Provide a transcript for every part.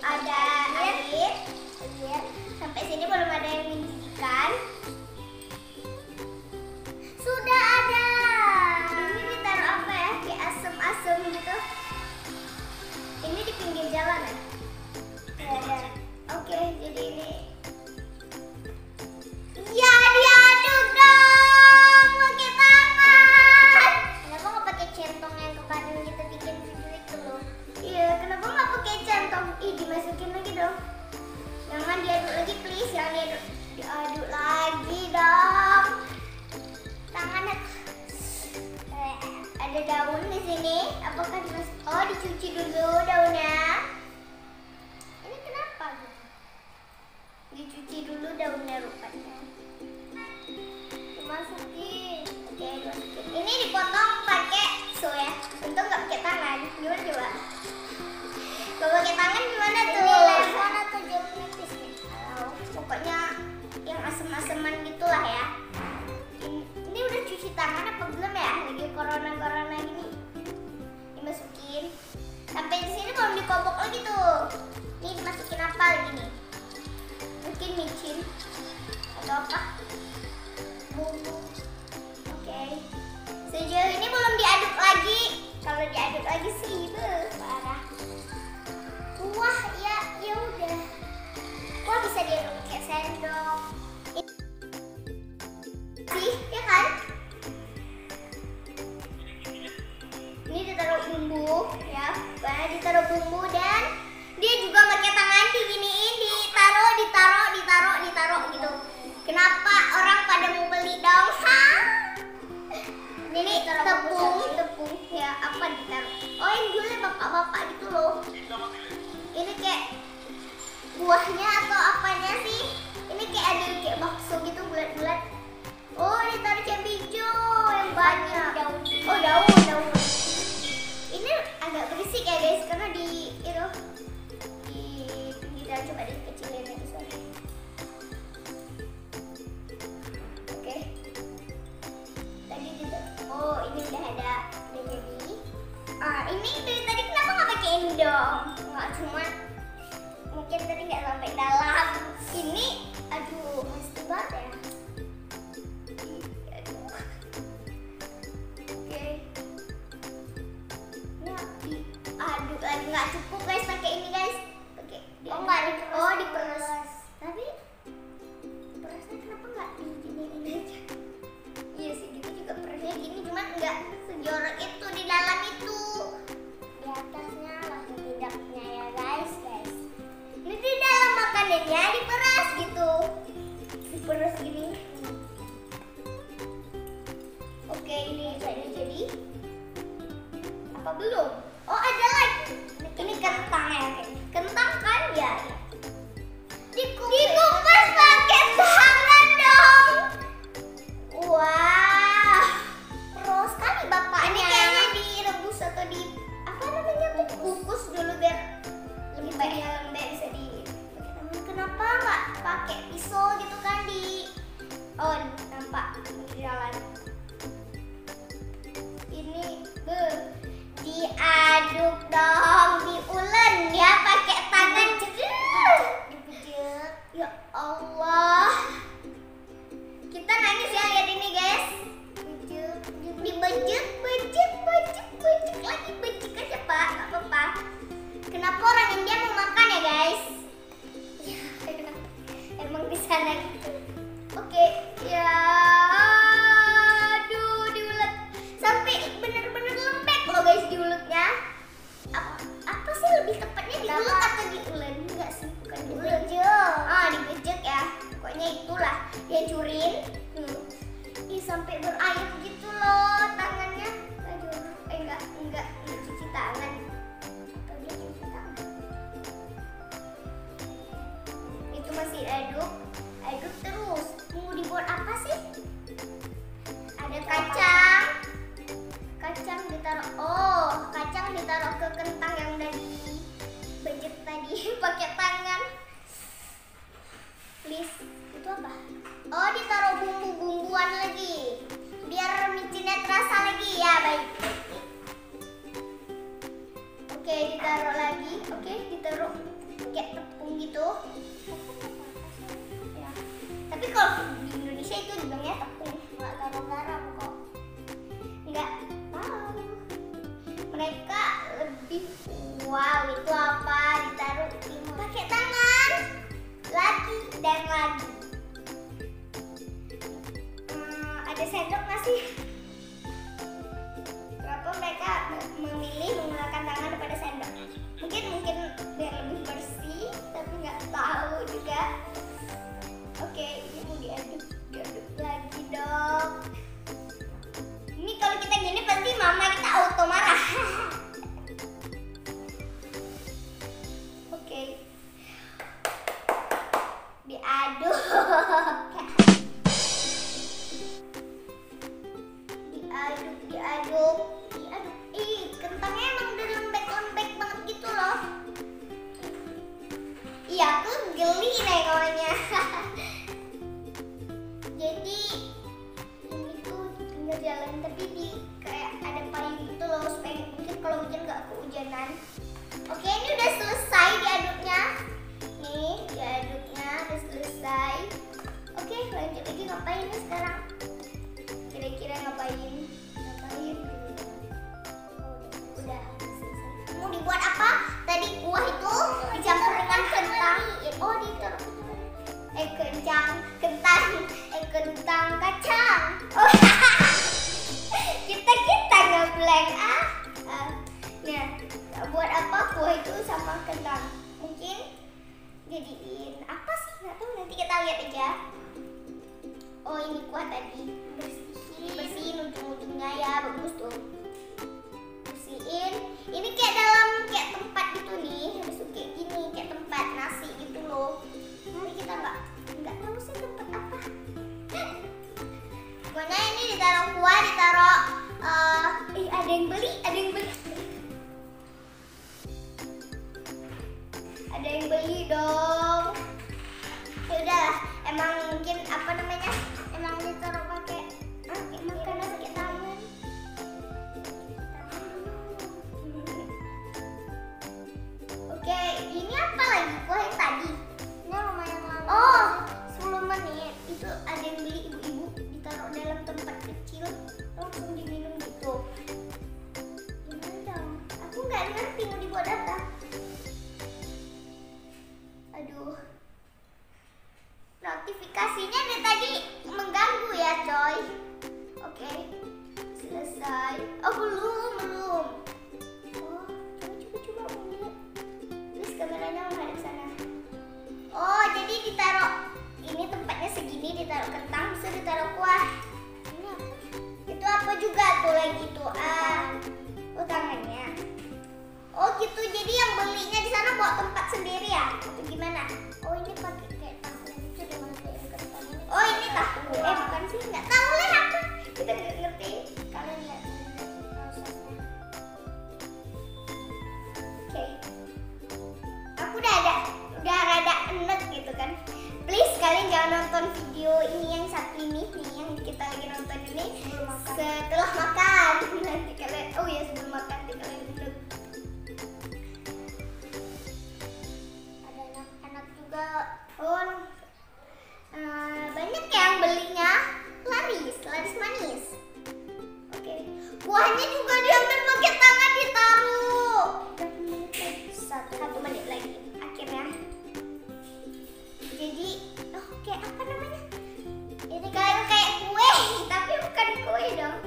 ada air. Sampai sini belum ada yang mendidihkan. Sudah ada. Ini ditaruh apa ya? Kayak asem-asem gitu. Ini di pinggir jalan ya? Ada. Oke, jadi ini. Ya, diaduk dong pakai tangan. Kenapa nggak pakai centong yang kemarin kita bikin video itu loh? Iya, kenapa nggak pakai centong? Ih, dimasukin lagi dong. Jangan diaduk lagi please, jangan diaduk lagi dong. Tangannya ada daun di sini. Apakah oh dicuci dulu daunnya? Ini kenapa? Dicuci dulu daunnya rupanya. Dimasukin. Oke, dimasukin. Ini dipotong pakai saw ya. Untung nggak pakai tangan. Gimana coba? Kalau pakai tangan gimana tuh? Ini lemon atau jeruk nipis nih? Pokoknya yang asem-aseman gitulah ya. Ini udah cuci tangan apa belum ya? Lagi corona gini. Dimasukin. Sampai di sini belum dikobok lagi tuh. Ini dimasukin apa lagi nih? Mungkin micin atau apa? Bumbu. Oke. Sejauh ini belum diaduk lagi. Kalau diaduk lagi sih parah. Wah, ya udah. Wah, bisa diaduk pakai sendok. Sih, ya kan? Ini ditaruh bumbu ya. Banyak ditaruh bumbu dan dia juga pakai tangan diginiin, ditaruh gitu. Kenapa orang pada mau beli dong? Hah? Ini tepung ya, apa ditaruh? Oh, ini gulai bapak-bapak gitu loh. Ini kayak buahnya atau apanya sih? Ini kayak ada kayak bakso gitu bulat-bulat. Oh, ditaruh cabai hijau yang banyak. Oh, daun. Ini agak berisik ya guys, karena kita coba dikecilin lagi soalnya. Oke. Tadi oh, ini udah jadi. Ini dari tadi kenapa nggak pakai ini dong? Nggak, cuma mungkin tadi nggak sampai dalam. Ini, aduh, pasti banget ya. Aduk lagi, nggak cukup guys pakai ini guys. Diperes. Tapi perasnya kenapa nggak diginiin aja? Iya sih, gitu juga perasnya gini, cuman nggak sejorok itu di dalam itu. Di atasnya lah setidaknya ya guys. Ini di dalam makanannya diperas gitu. Diperas gini. Oke, ini jadi. Apa belum? Oh, ada lagi. Ini kentang ya. Kentang kan ya. Dikupas pakai tangan dong. Wah. Terus sekali bapaknya. Ini kayaknya direbus atau apa namanya tuh? Kukus dulu biar lebih baik lembek bisa di. Kenapa nggak pakai pisau gitu kan Oh, nampak di jalan. Ini diaduk dong, diulen ya pakai tangan. Dipijit. Ya Allah, kita nangis ya lihat ini guys. Dibejek lagi, bejek aja pak, nggak apa-apa. Kenapa orang India mau makan ya guys? Emang di sana gitu. Oke, ya. Sampai bener-bener lembek loh guys diulutnya. Apa sih lebih tepatnya diulut atau diulen? Enggak sih, bukan dibejek. Dibejek ya. Pokoknya itulah. Dihancurin. Ih, sampai berair gitu loh tangannya. Aduh, enggak cuci tangan. Atau dia cuci tangan. Itu masih aduk terus. Mau dibuat apa sih? Ada kacang ditaruh ke kentang yang udah dibejek tadi pakai tangan. Please, itu apa? Oh, ditaruh bumbu-bumbuan lagi biar micinnya terasa lagi ya. Baik. Oke, ditaruh lagi. Oke, ditaruh geli nih kawannya. Jadi ini tuh tinggal jalan tapi di kayak ada payung gitu loh supaya mungkin kalau hujan nggak kehujanan. Oke, ini udah selesai diaduknya. Nih diaduknya udah selesai. Oke, lanjut lagi ngapain nih sekarang? Kira-kira ngapain? Udah selesai. Mau dibuat apa? Tadi kuah itu dicampur dengan kentang. Oh, ditaruh kentang kacang. Oh, kita ngeblank Nah, buat apa kuah itu sama kentang? Mungkin jadiin apa sih? Nggak tahu, nanti kita lihat aja. Oh, ini kuah tadi bersihin ujung-ujungnya ya, bagus tuh. Bersihin. Ini kayak dalam kayak tempat gitu nih, habis itu kayak gini, kayak tempat nasi gitu loh. Tapi kita nggak tahu sih tempat apa. Pokoknya ini ditaruh kuah, ditaruh ada yang beli. Ada yang beli dong. Ya udahlah, emang mungkin apa namanya? Emang ditaruh pakai makanan pakai tangan. Oke, ini apa lagi? Kuah yang tadi. Ini lumayan lama. Oh, 10 menit. Itu ada yang beli ibu-ibu, ditaruh dalam tempat kecil, langsung diminum gitu. Gimana dong? Aku nggak ngerti mau dibuat apa. Aduh. Notifikasinya dari tadi mengganggu ya, coy. Oke. Selesai. Oh, belum. Oh, coba lihat. Terus kameranya menghadap sana. Oh, jadi ditaruh ini tempatnya segini, ditaruh kentang, bisa ditaruh kuah. Ini apa? Itu apa juga tuh lagi tuh? Oh, tangannya. Oh, gitu. Jadi yang belinya di sana bawa tempat sendiri ya? Atau gimana? Oh, ini pakai kayak tahu gitu dengan kayak kentang ini. Oh, ini tahu. Bukan sih, nggak tahu lah apa. Kita nggak ngerti. Kalian lihat prosesnya. Oke. Aku udah rada enek gitu kan. Please kalian jangan nonton video ini yang satu ini nih yang kita lagi nonton ini setelah makan. Nanti kalian sebelum makan nanti kalian enek. Ada anak-anak juga. Oh, banyak yang belinya laris manis. Oke. Kuahnya juga diambil pakai tangan, ditaruh. 1 menit lagi akhirnya. Jadi kayak apa namanya? Ini kayak kue, tapi bukan kue dong.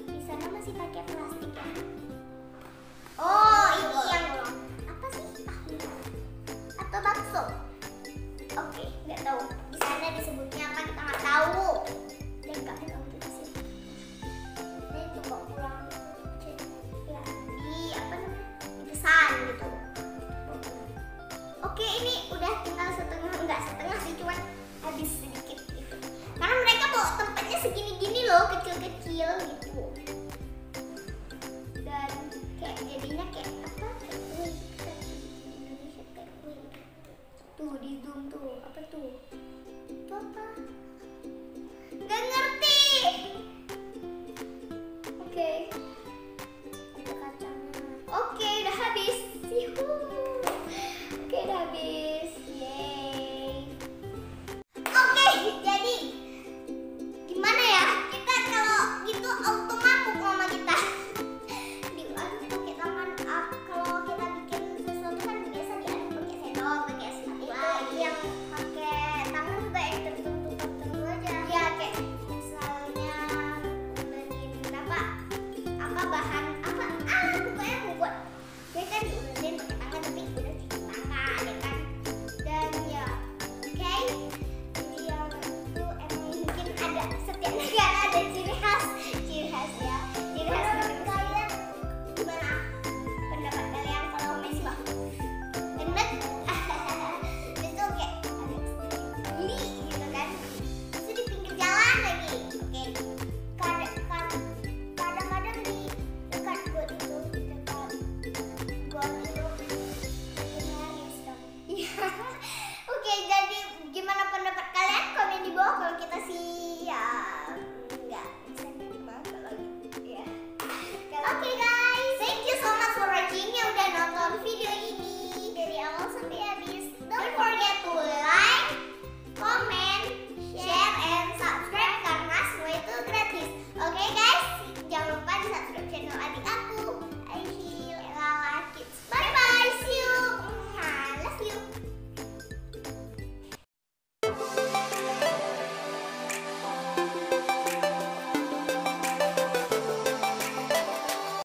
Di sana masih pakai plastik ya. Oh, ini yang apa sih? Atau bakso? Oke, nggak tahu. Di sana disebutnya apa kita nggak tahu. Dan nggak tahu kita sih. Ini tuh bawa pulang. Ya, di apa namanya? Dipesan gitu. Oke, ini udah tinggal nggak setengah sih, cuman habis sedikit gitu. Karena mereka bawa tempatnya segini-gini loh, kecil-kecil gitu. Dan kayak jadinya kayak